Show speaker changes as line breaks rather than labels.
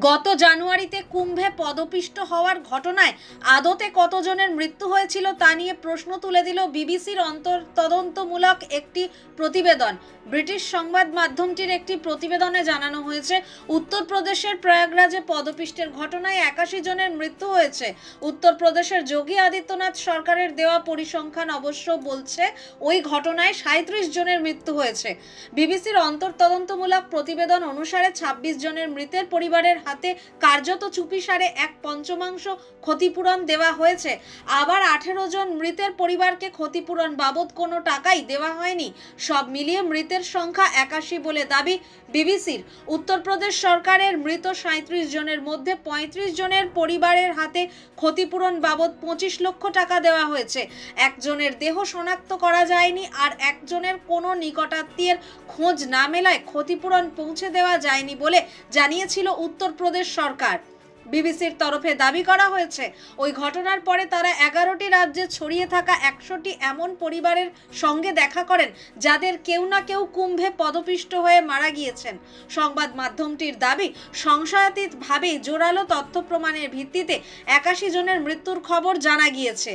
গত জানুয়ারিতে কুম্ভে পদপিষ্ট হওয়ার ঘটনায় আদতে কতজনের মৃত্যু হয়েছিল তা নিয়ে প্রশ্ন তুলে দিল বিবিসির তদন্তমূলক একটি প্রতিবেদন। ব্রিটিশ সংবাদ মাধ্যমটির একটি প্রতিবেদনে জানানো হয়েছে, উত্তরপ্রদেশের প্রয়াগরাজে পদপিষ্টের ঘটনায় 81 জনের মৃত্যু হয়েছে। উত্তরপ্রদেশের যোগী আদিত্যনাথ সরকারের দেওয়া পরিসংখ্যান অবশ্য বলছে ওই ঘটনায় 37 জনের মৃত্যু হয়েছে। বিবিসির তদন্তমূলক প্রতিবেদন অনুসারে 26 জনের মৃতের পরিবারের হাতে কার্যত চুপিসারে 1/5 ক্ষতিপূরণ দেওয়া হয়েছে। আবার 18 জন মৃতের পরিবারকে ক্ষতিপূরণ বাবদ কোনো টাকাই দেওয়া হয়নি। সব মিলিয়ে মৃতের সংখ্যা 81 বলে দাবি বিবিসির। উত্তরপ্রদেশ সরকারের মৃত 37 জনের মধ্যে 35 জনের পরিবারের হাতে ক্ষতিপূরণ বাবদ 25 লক্ষ টাকা দেওয়া হয়েছে। একজনের দেহ শনাক্ত করা যায়নি, আর একজনের কোনো নিকটাত্মীয়ের খোঁজ না মেলায় ক্ষতিপূরণ পৌঁছে দেওয়া যায়নি বলে জানিয়েছিল উত্তরপ্রদেশ সরকার। বিবিসির তরফে দাবি করা হয়েছে, ওই ঘটনার পরে তারা 11টি রাজ্যে ছড়িয়ে থাকা 100টি এমন পরিবারের সঙ্গে দেখা করেন যাদের কেউ না কেউ কুম্ভে পদপিষ্ট হয়ে মারা গিয়েছেন। সংবাদ মাধ্যমটির দাবি, সংশয়াতীতভাবে জোরালো তথ্য প্রমাণের ভিত্তিতে 81 জনের মৃত্যুর খবর জানা গিয়েছে।